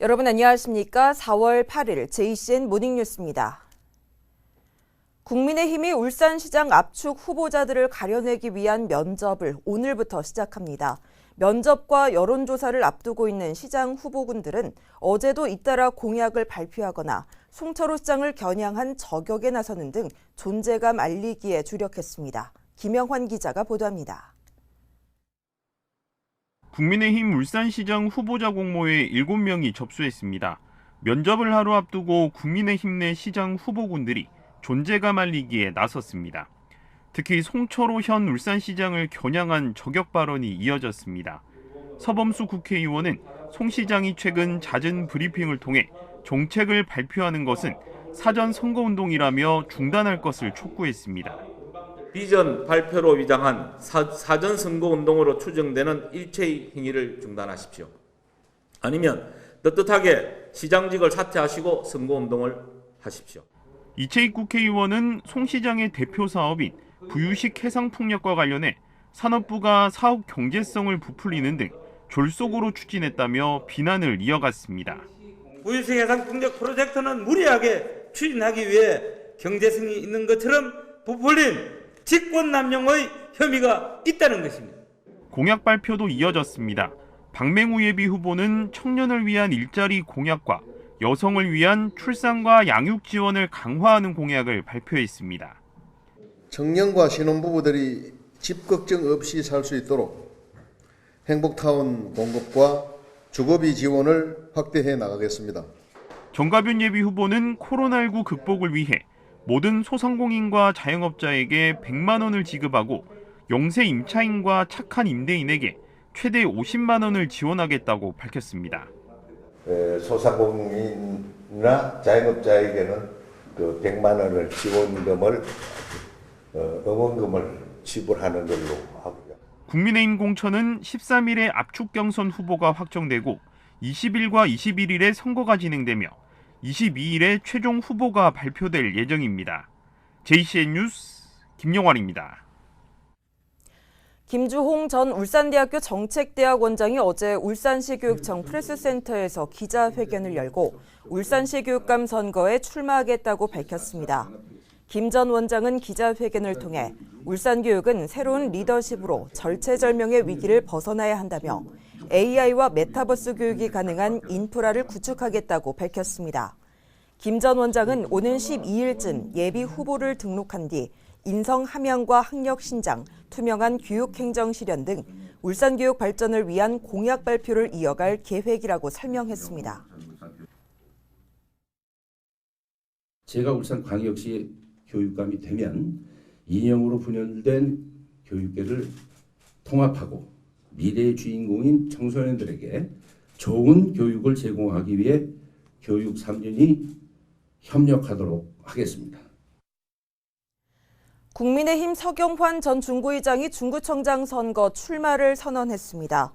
여러분 안녕하십니까? 4월 8일 JCN 모닝뉴스입니다. 국민의힘이 울산시장 압축 후보자들을 가려내기 위한 면접을 오늘부터 시작합니다. 면접과 여론조사를 앞두고 있는 시장 후보군들은 어제도 잇따라 공약을 발표하거나 송철호 시장을 겨냥한 저격에 나서는 등 존재감 알리기에 주력했습니다. 김영환 기자가 보도합니다. 국민의힘 울산시장 후보자 공모에 7명이 접수했습니다. 면접을 하루 앞두고 국민의힘 내 시장 후보군들이 존재감 알리기에 나섰습니다. 특히 송철호 현 울산시장을 겨냥한 저격 발언이 이어졌습니다. 서범수 국회의원은 송 시장이 최근 잦은 브리핑을 통해 정책을 발표하는 것은 사전 선거운동이라며 중단할 것을 촉구했습니다. 비전 발표로 위장한 사전 선거운동으로 추정되는 일체의 행위를 중단하십시오. 아니면 떳떳하게 시장직을 사퇴하시고 선거운동을 하십시오. 이채익 국회의원은 송 시장의 대표 사업인 부유식 해상풍력과 관련해 산업부가 사업 경제성을 부풀리는 등 졸속으로 추진했다며 비난을 이어갔습니다. 부유식 해상풍력 프로젝트는 무리하게 추진하기 위해 경제성이 있는 것처럼 부풀린 직권남용의 혐의가 있다는 것입니다. 공약 발표도 이어졌습니다. 박맹우 예비 후보는 청년을 위한 일자리 공약과 여성을 위한 출산과 양육 지원을 강화하는 공약을 발표했습니다. 청년과 신혼부부들이 집 걱정 없이 살 수 있도록 행복타운 공급과 주거비 지원을 확대해 나가겠습니다. 정가변 예비 후보는 코로나19 극복을 위해 모든 소상공인과 자영업자에게 100만 원을 지급하고 영세 임차인과 착한 임대인에게 최대 50만 원을 지원하겠다고 밝혔습니다. 소상공인이나 자영업자에게는 그 100만 원을 지원금을 응원금을 지불하는 걸로 하고요. 국민의힘 공천은 13일에 압축 경선 후보가 확정되고 20일과 21일에 선거가 진행되며 22일에 최종 후보가 발표될 예정입니다. JCN 뉴스 김영환입니다. 김주홍 전 울산대학교 정책대학원장이 어제 울산시 교육청 프레스센터에서 기자회견을 열고 울산시 교육감 선거에 출마하겠다고 밝혔습니다. 김 전 원장은 기자회견을 통해 울산교육은 새로운 리더십으로 절체절명의 위기를 벗어나야 한다며 AI와 메타버스 교육이 가능한 인프라를 구축하겠다고 밝혔습니다. 김 전 원장은 오는 12일쯤 예비 후보를 등록한 뒤 인성 함양과 학력 신장, 투명한 교육행정 실현 등 울산교육 발전을 위한 공약 발표를 이어갈 계획이라고 설명했습니다. 제가 울산광역시 교육감이 되면 이념으로 분열된 교육계를 통합하고 미래의 주인공인 청소년들에게 좋은 교육을 제공하기 위해 교육 3년이 협력하도록 하겠습니다. 국민의힘 서경환 전 중구의장이 중구청장 선거 출마를 선언했습니다.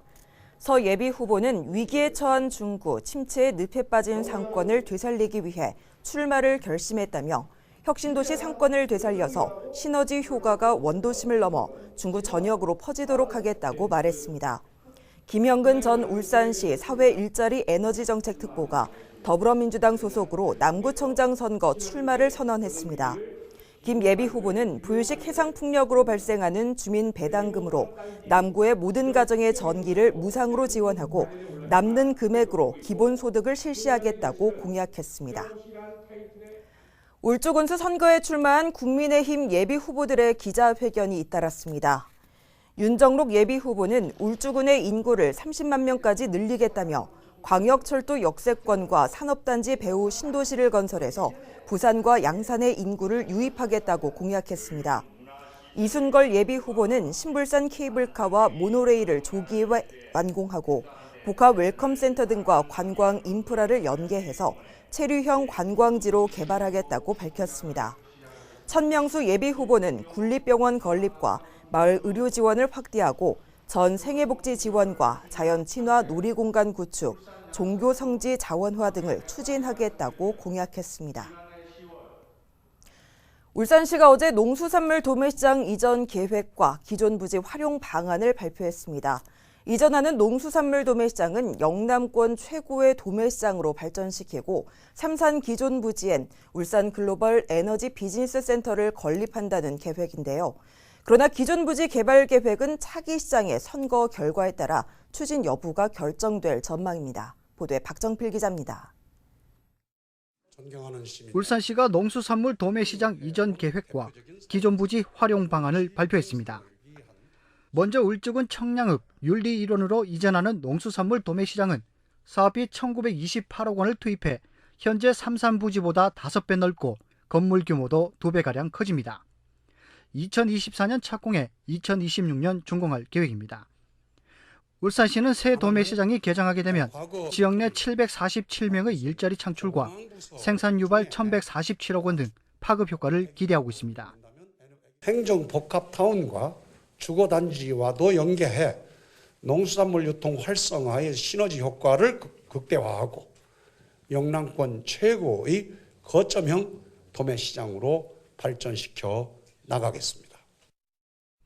서 예비 후보는 위기에 처한 중구, 침체에 늪에 빠진 상권을 되살리기 위해 출마를 결심했다며 혁신도시 상권을 되살려서 시너지 효과가 원도심을 넘어 중구 전역으로 퍼지도록 하겠다고 말했습니다. 김영근 전 울산시 사회 일자리 에너지 정책 특보가 더불어민주당 소속으로 남구청장 선거 출마를 선언했습니다. 김 예비 후보는 부유식 해상풍력으로 발생하는 주민 배당금으로 남구의 모든 가정의 전기를 무상으로 지원하고 남는 금액으로 기본소득을 실시하겠다고 공약했습니다. 울주군수 선거에 출마한 국민의힘 예비 후보들의 기자회견이 잇따랐습니다. 윤정록 예비 후보는 울주군의 인구를 30만 명까지 늘리겠다며 광역철도 역세권과 산업단지 배후 신도시를 건설해서 부산과 양산의 인구를 유입하겠다고 공약했습니다. 이순걸 예비 후보는 신불산 케이블카와 모노레일을 조기에 완공하고 복합 웰컴센터 등과 관광 인프라를 연계해서 체류형 관광지로 개발하겠다고 밝혔습니다. 천명수 예비 후보는 군립병원 건립과 마을 의료 지원을 확대하고 전 생애복지 지원과 자연 친화 놀이공간 구축, 종교 성지 자원화 등을 추진하겠다고 공약했습니다. 울산시가 어제 농수산물 도매시장 이전 계획과 기존 부지 활용 방안을 발표했습니다. 이전하는 농수산물 도매시장은 영남권 최고의 도매시장으로 발전시키고 삼산 기존 부지엔 울산 글로벌 에너지 비즈니스 센터를 건립한다는 계획인데요. 그러나 기존 부지 개발 계획은 차기 시장의 선거 결과에 따라 추진 여부가 결정될 전망입니다. 보도에 박정필 기자입니다. 울산시가 농수산물 도매시장 이전 계획과 기존 부지 활용 방안을 발표했습니다. 먼저 울주군 청량읍 윤리 일원으로 이전하는 농수산물 도매시장은 사업비 1,928억 원을 투입해 현재 삼산 부지보다 5배 넓고 건물 규모도 2배가량 커집니다. 2024년 착공해 2026년 준공할 계획입니다. 울산시는 새 도매시장이 개장하게 되면 지역 내 747명의 일자리 창출과 생산 유발 1,147억 원 등 파급 효과를 기대하고 있습니다. 행정복합타운과 주거단지와도 연계해 농수산물 유통 활성화의 시너지 효과를 극대화하고 영남권 최고의 거점형 도매시장으로 발전시켜 나가겠습니다.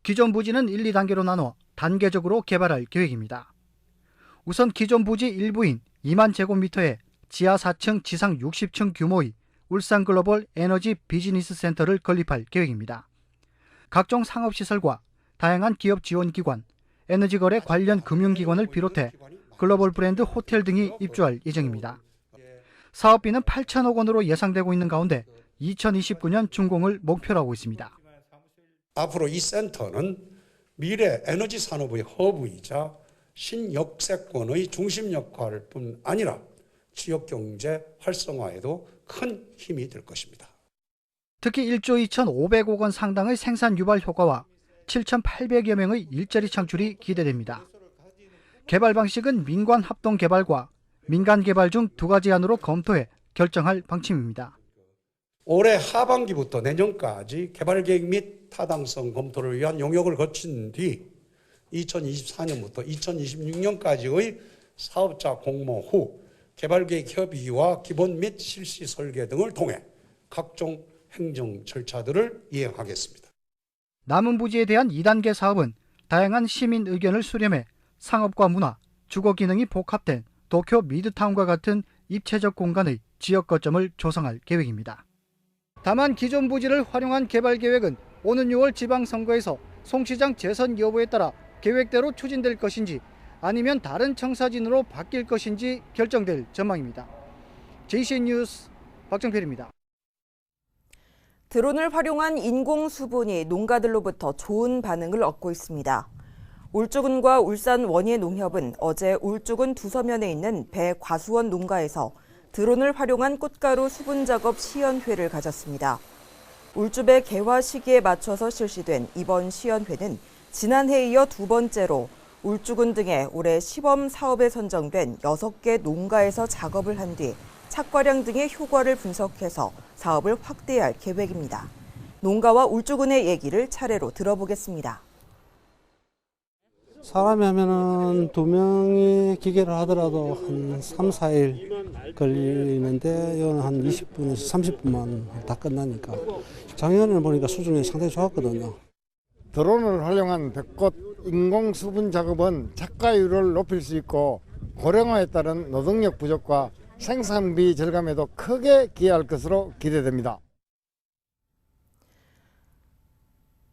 기존 부지는 1, 2단계로 나눠 단계적으로 개발할 계획입니다. 우선 기존 부지 일부인 2만 제곱미터의 지하 4층, 지상 60층 규모의 울산 글로벌 에너지 비즈니스 센터를 건립할 계획입니다. 각종 상업시설과 다양한 기업 지원기관, 에너지 거래 관련 금융기관을 비롯해 글로벌 브랜드 호텔 등이 입주할 예정입니다. 사업비는 8천억 원으로 예상되고 있는 가운데 2029년 준공을 목표로 하고 있습니다. 앞으로 이 센터는 미래 에너지 산업의 허브이자 신역세권의 중심 역할뿐 아니라 지역경제 활성화에도 큰 힘이 될 것입니다. 특히 1조 2,500억 원 상당의 생산 유발 효과와 7,800여 명의 일자리 창출이 기대됩니다. 개발 방식은 민관 합동 개발과 민간 개발 중 2가지 안으로 검토해 결정할 방침입니다. 올해 하반기부터 내년까지 개발 계획 및 타당성 검토를 위한 용역을 거친 뒤 2024년부터 2026년까지의 사업자 공모 후 개발 계획 협의와 기본 및 실시 설계 등을 통해 각종 행정 절차들을 이행하겠습니다. 남은 부지에 대한 2단계 사업은 다양한 시민 의견을 수렴해 상업과 문화, 주거 기능이 복합된 도쿄 미드타운과 같은 입체적 공간의 지역 거점을 조성할 계획입니다. 다만 기존 부지를 활용한 개발 계획은 오는 6월 지방선거에서 송 시장 재선 여부에 따라 계획대로 추진될 것인지 아니면 다른 청사진으로 바뀔 것인지 결정될 전망입니다. JCN 뉴스 박정필입니다. 드론을 활용한 인공수분이 농가들로부터 좋은 반응을 얻고 있습니다. 울주군과 울산 원예농협은 어제 울주군 두서면에 있는 배과수원 농가에서 드론을 활용한 꽃가루 수분 작업 시연회를 가졌습니다. 울주배 개화 시기에 맞춰서 실시된 이번 시연회는 지난해에 이어 2번째로 울주군 등의 올해 시범 사업에 선정된 6개 농가에서 작업을 한 뒤 착과량 등의 효과를 분석해서 사업을 확대할 계획입니다. 농가와 울주군의 얘기를 차례로 들어보겠습니다. 사람이 하면은 2명이 기계를 하더라도 한 3, 4일 걸리는데 이건 한 20분에서 30분만 다 끝나니까 작년에는 보니까 수준이 상당히 좋았거든요. 드론을 활용한 벽꽃 인공수분 작업은 착과율을 높일 수 있고 고령화에 따른 노동력 부족과 생산비 절감에도 크게 기여할 것으로 기대됩니다.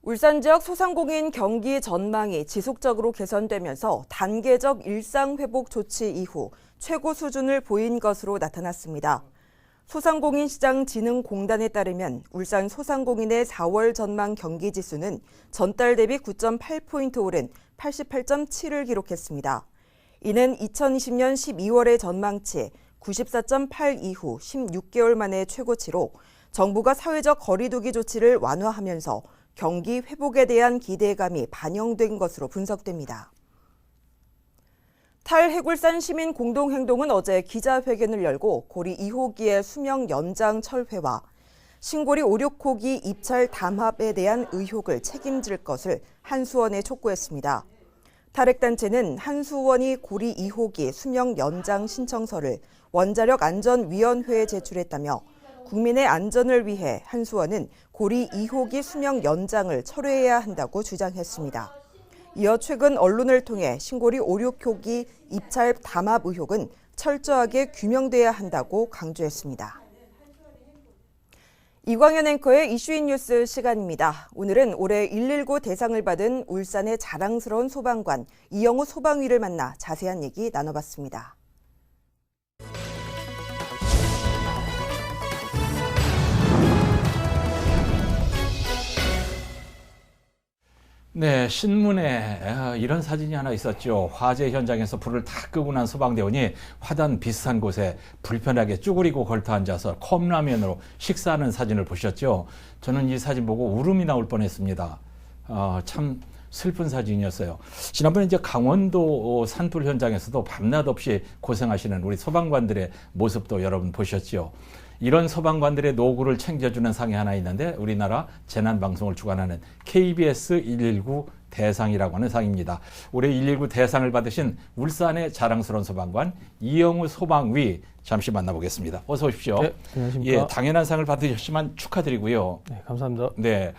울산 지역 소상공인 경기 전망이 지속적으로 개선되면서 단계적 일상회복 조치 이후 최고 수준을 보인 것으로 나타났습니다. 소상공인시장진흥공단에 따르면 울산 소상공인의 4월 전망 경기지수는 전달 대비 9.8포인트 오른 88.7을 기록했습니다. 이는 2020년 12월의 전망치 94.8 이후 16개월 만의 최고치로 정부가 사회적 거리두기 조치를 완화하면서 경기 회복에 대한 기대감이 반영된 것으로 분석됩니다. 탈해굴산 시민 공동행동은 어제 기자회견을 열고 고리 2호기의 수명 연장 철회와 신고리 5, 6호기 입찰 담합에 대한 의혹을 책임질 것을 한수원에 촉구했습니다. 탈핵단체는 한수원이 고리 2호기 수명 연장 신청서를 원자력안전위원회에 제출했다며 국민의 안전을 위해 한수원은 고리 2호기 수명 연장을 철회해야 한다고 주장했습니다. 이어 최근 언론을 통해 신고리 5,6호기 입찰 담합 의혹은 철저하게 규명돼야 한다고 강조했습니다. 이광현 앵커의 이슈인 뉴스 시간입니다. 오늘은 올해 119 대상을 받은 울산의 자랑스러운 소방관 이영우 소방위를 만나 자세한 얘기 나눠봤습니다. 네, 신문에 이런 사진이 하나 있었죠. 화재 현장에서 불을 다 끄고 난 소방대원이 화단 비슷한 곳에 불편하게 쭈그리고 걸터 앉아서 컵라면으로 식사하는 사진을 보셨죠. 저는 이 사진 보고 울음이 나올 뻔했습니다. 참 슬픈 사진이었어요. 지난번에 이제 강원도 산불 현장에서도 밤낮 없이 고생하시는 우리 소방관들의 모습도 여러분 보셨죠. 이런 소방관들의 노고를 챙겨주는 상이 하나 있는데 우리나라 재난방송을 주관하는 KBS 119 대상이라고 하는 상입니다. 올해 119 대상을 받으신 울산의 자랑스러운 소방관 이영우 소방위 잠시 만나보겠습니다. 어서 오십시오. 네, 안녕하십니까. 예, 당연한 상을 받으셨지만 축하드리고요. 네, 감사합니다. 네,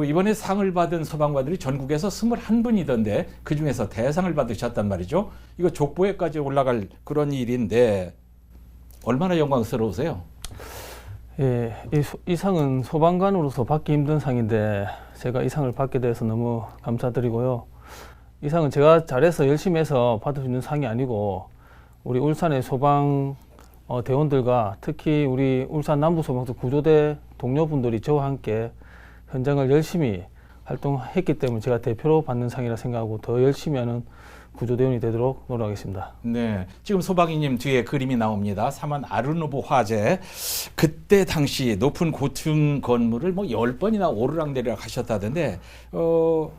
이번에 상을 받은 소방관들이 전국에서 21분이던데 그중에서 대상을 받으셨단 말이죠. 이거 족보에까지 올라갈 그런 일인데 얼마나 영광스러우세요? 예, 이 상은 소방관으로서 받기 힘든 상인데 제가 이 상을 받게 돼서 너무 감사드리고요. 이 상은 제가 잘해서 열심히 해서 받을 수 있는 상이 아니고 우리 울산의 소방 대원들과 특히 우리 울산 남부소방서 구조대 동료분들이 저와 함께 현장을 열심히 활동했기 때문에 제가 대표로 받는 상이라 생각하고 더 열심히 하는 구조대원이 되도록 노력하겠습니다. 네, 지금 소방위님 뒤에 그림이 나옵니다. 사만 아르노브 화재. 그때 당시 높은 고층 건물을 10번이나 오르락내리락 하셨다던데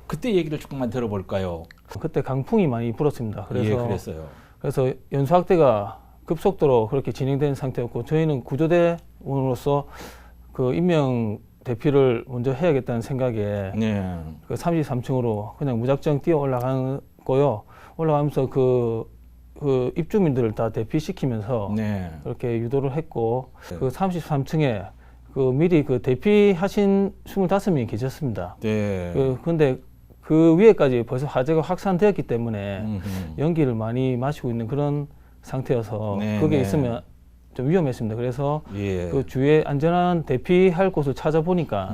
그때 얘기를 조금만 들어볼까요? 그때 강풍이 많이 불었습니다. 예, 그랬어요. 그래서 연소확대가 급속도로 그렇게 진행된 상태였고 저희는 구조대원으로서 그 임명 대피를 먼저 해야겠다는 생각에 네. 그 33층으로 그냥 무작정 뛰어 올라갔고요. 올라가면서 그 입주민들을 다 대피시키면서 네. 그렇게 유도를 했고 그 33층에 미리 대피하신 25명이 계셨습니다. 네. 근데 그 위에까지 벌써 화재가 확산되었기 때문에 연기를 많이 마시고 있는 그런 상태여서 네, 거기에 네. 있으면 좀 위험했습니다. 그래서 예. 그 주위에 안전한 대피할 곳을 찾아보니까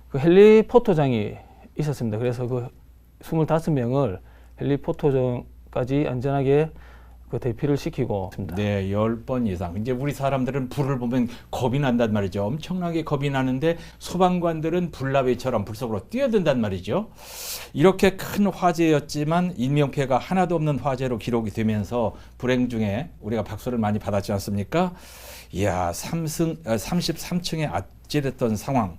그 헬리포터장이 있었습니다. 그래서 그 25명을 헬리포터장까지 안전하게 그 대피를 시키고 있습니다. 네, 10번 이상. 이제 우리 사람들은 불을 보면 겁이 난단 말이죠. 엄청나게 겁이 나는데 소방관들은 불나비처럼 불 속으로 뛰어든단 말이죠. 이렇게 큰 화재였지만 인명피해가 하나도 없는 화재로 기록이 되면서 불행 중에 우리가 박수를 많이 받았지 않습니까? 이야, 33층에 아찔했던 상황.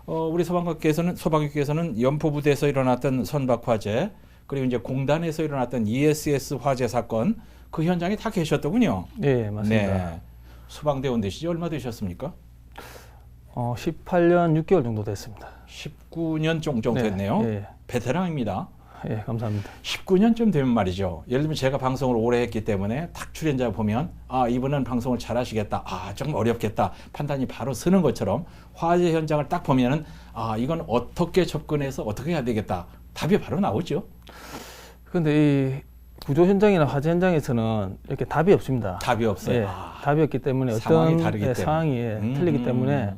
우리 소방관께서는 연포부대에서 일어났던 선박 화재, 그리고 이제 공단에서 일어났던 ESS 화재 사건, 그 현장에 다 계셨더군요. 네, 맞습니다. 네. 소방대원 되시지 얼마 되셨습니까? 18년 6개월 정도 됐습니다. 19년 정도 됐네요. 네. 베테랑입니다. 예, 감사합니다. 19년쯤 되면 말이죠. 예를 들면 제가 방송을 오래 했기 때문에 탁 출연자 보면 이분은 방송을 잘 하시겠다. 조금 어렵겠다. 판단이 바로 서는 것처럼 화재 현장을 딱 보면은 이건 어떻게 접근해서 어떻게 해야 되겠다. 답이 바로 나오죠. 그런데 이 구조 현장이나 화재 현장에서는 이렇게 답이 없습니다. 답이 없어요. 예, 답이 없기 때문에 상황이 어떤 다르기 때문에. 상황이 틀리기 때문에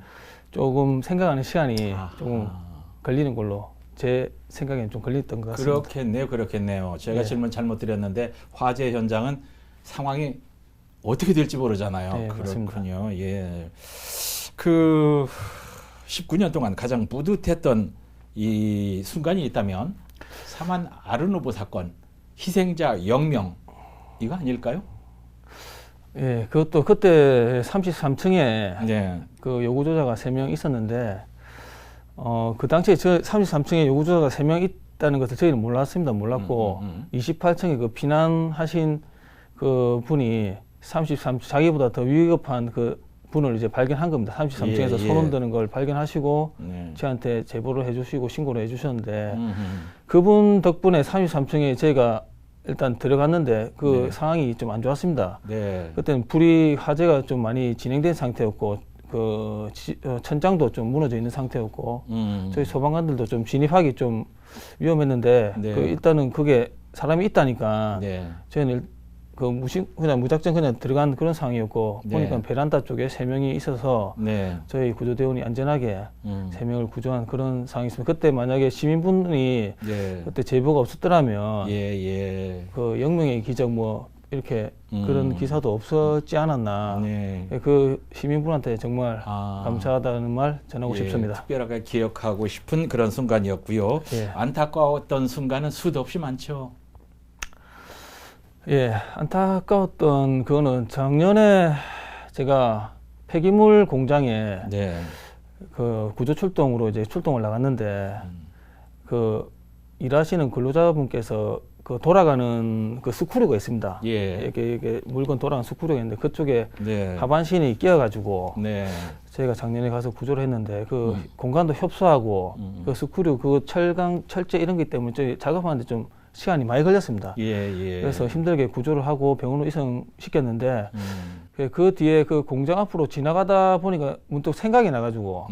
조금 생각하는 시간이 조금 걸리는 걸로 제 생각에는 좀 걸렸던 것 같습니다. 그렇겠네요. 제가 네. 질문 잘못 드렸는데 화재 현장은 상황이 어떻게 될지 모르잖아요. 네, 그렇군요. 예. 그 19년 동안 가장 뿌듯했던 이 순간이 있다면 사만 아르노브 사건 희생자 0명 이거 아닐까요? 예, 그것도 그때 33층에 네. 그 요구조자가 3명 있었는데 그 당시에 33층에 요구조자가 3명 있다는 것을 저희는 몰랐습니다. 몰랐고 28층에 그 피난하신 그 분이 33층 자기보다 더 위급한 그 분을 이제 발견한 겁니다. 33층에서 소름 돋는 걸 발견하시고 저한테 제보를 해주시고 신고를 해주셨는데 그분 덕분에 33층에 저희가 일단 들어갔는데 그 상황이 좀 안 좋았습니다. 네. 그때는 화재가 좀 많이 진행된 상태였고 천장도 좀 무너져 있는 상태였고 저희 소방관들도 좀 진입하기 좀 위험했는데 네. 일단은 그게 사람이 있다니까 네. 저희는 그냥 무작정 그냥 들어간 그런 상황이었고 네. 보니까 베란다 쪽에 3명이 있어서 네. 저희 구조대원이 안전하게 3명을 구조한 그런 상황이었습니다. 그때 만약에 시민분이 예. 그때 제보가 없었더라면 예. 그 영명의 기적 뭐 이렇게 그런 기사도 없었지 않았나. 네. 그 시민분한테 정말 감사하다는 말 전하고 예, 싶습니다. 특별하게 기억하고 싶은 그런 순간이었고요. 예. 안타까웠던 순간은 수도 없이 많죠. 예, 안타까웠던 그거는 작년에 제가 폐기물 공장에 네. 그 구조 출동으로 이제 출동을 나갔는데 그 일하시는 근로자분께서 그 돌아가는 그 스크류가 있습니다. 예. 이게 물건 돌아가는 스크류가 있는데 그쪽에 네. 하반신이 끼어가지고 네. 저희가 작년에 가서 구조를 했는데 그 공간도 협소하고 그 스크류 그 철제 이런 것 때문에 저희 작업하는데 좀 시간이 많이 걸렸습니다. 예. 그래서 힘들게 구조를 하고 병원으로 이송시켰는데 그 뒤에 그 공장 앞으로 지나가다 보니까 문득 생각이 나가지고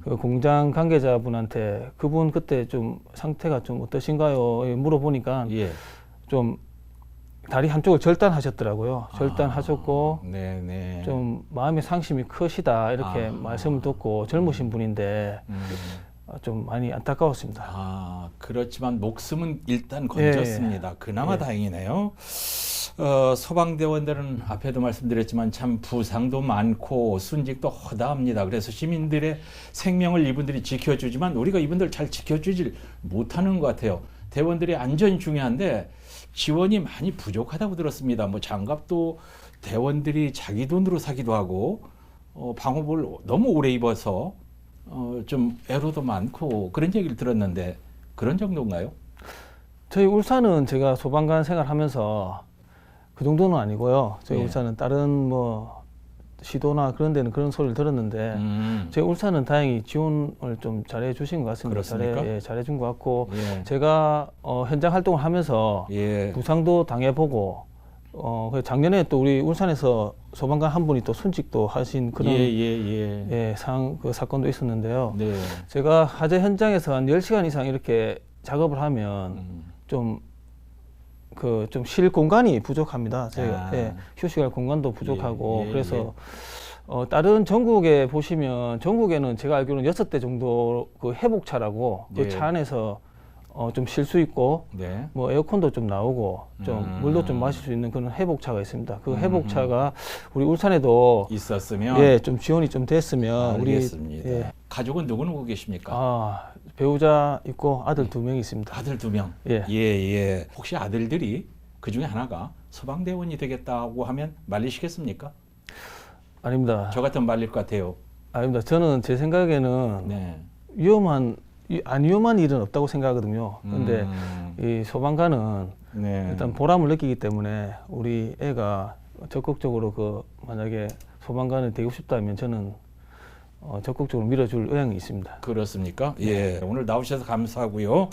그 공장 관계자분한테 그분 그때 좀 상태가 좀 어떠신가요? 물어보니까 예. 좀 다리 한쪽을 절단하셨더라고요. 절단하셨고 네. 좀 마음의 상심이 크시다 이렇게 말씀을 듣고 젊으신 분인데 좀 많이 안타까웠습니다. 그렇지만 목숨은 일단 건졌습니다. 그나마 다행이네요. 소방대원들은 앞에도 말씀드렸지만 참 부상도 많고 순직도 허다합니다. 그래서 시민들의 생명을 이분들이 지켜주지만 우리가 이분들 잘 지켜주질 못하는 것 같아요. 대원들의 안전이 중요한데 지원이 많이 부족하다고 들었습니다. 뭐 장갑도 대원들이 자기 돈으로 사기도 하고 방호복을 너무 오래 입어서 좀 애로도 많고 그런 얘기를 들었는데 그런 정도인가요? 저희 울산은 제가 소방관 생활하면서 그 정도는 아니고요. 저희 울산은 다른 뭐 시도나 그런 데는 그런 소리를 들었는데 저희 울산은 다행히 지원을 좀 잘해 주신 것 같습니다. 잘해 준 것 같고 제가 현장 활동을 하면서 부상도 당해보고 작년에 또 우리 울산에서 소방관 한 분이 또 순직도 하신 그런 그 사건도 있었는데요. 제가 화재 현장에서 한 10시간 이상 이렇게 작업을 하면 좀 쉴 공간이 부족합니다. 저희가 휴식할 공간도 부족하고 그래서 다른 전국에 보시면 전국에는 제가 알기로는 6대 정도 그 회복차라고 그 차 안에서 좀 쉴 수 있고 뭐 에어컨도 좀 나오고 좀 물도 좀 마실 수 있는 그런 회복차가 있습니다. 그 회복차가 우리 울산에도 있었으면 좀 지원이 좀 됐으면 알겠습니다. 가족은 누구 계십니까? 배우자 있고 아들 2명 있습니다. 아들 2명. 예. 혹시 아들들이 그 중에 하나가 소방대원이 되겠다고 하면 말리시겠습니까? 아닙니다. 저 같으면 말릴 것 같아요. 아닙니다. 저는 제 생각에는 안 위험한 일은 없다고 생각하거든요. 근데 이 소방관은 일단 보람을 느끼기 때문에 우리 애가 적극적으로 만약에 소방관이 되고 싶다면 저는 적극적으로 밀어줄 의향이 있습니다. 그렇습니까? 예. 오늘 나오셔서 감사하고요.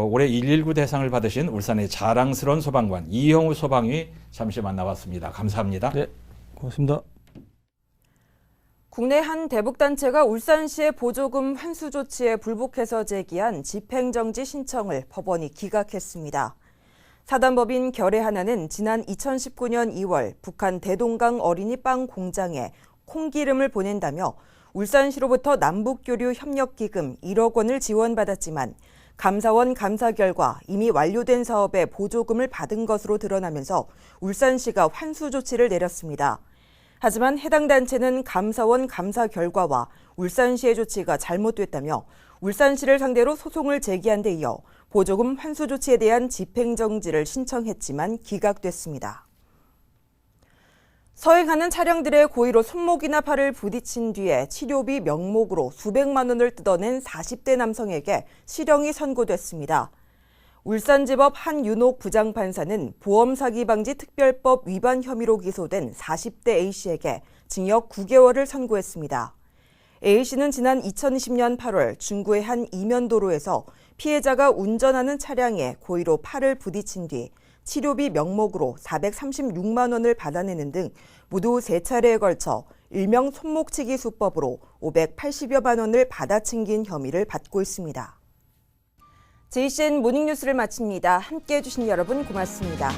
올해 119 대상을 받으신 울산의 자랑스러운 소방관 이형우 소방위 잠시 만나봤습니다. 감사합니다. 네, 고맙습니다. 국내 한 대북단체가 울산시의 보조금 환수 조치에 불복해서 제기한 집행정지 신청을 법원이 기각했습니다. 사단법인 결의 하나는 지난 2019년 2월 북한 대동강 어린이 빵 공장에 콩기름을 보낸다며 울산시로부터 남북교류 협력기금 1억 원을 지원받았지만 감사원 감사 결과 이미 완료된 사업에 보조금을 받은 것으로 드러나면서 울산시가 환수 조치를 내렸습니다. 하지만 해당 단체는 감사원 감사 결과와 울산시의 조치가 잘못됐다며 울산시를 상대로 소송을 제기한 데 이어 보조금 환수 조치에 대한 집행정지를 신청했지만 기각됐습니다. 서행하는 차량들의 고의로 손목이나 팔을 부딪힌 뒤에 치료비 명목으로 수백만 원을 뜯어낸 40대 남성에게 실형이 선고됐습니다. 울산지법 한윤옥 부장판사는 보험사기방지특별법 위반 혐의로 기소된 40대 A씨에게 징역 9개월을 선고했습니다. A씨는 지난 2020년 8월 중구의 한 이면도로에서 피해자가 운전하는 차량에 고의로 팔을 부딪힌 뒤 치료비 명목으로 436만 원을 받아내는 등 모두 3차례에 걸쳐 일명 손목치기 수법으로 580여만 원을 받아챙긴 혐의를 받고 있습니다. JCN 모닝뉴스를 마칩니다. 함께해 주신 여러분 고맙습니다.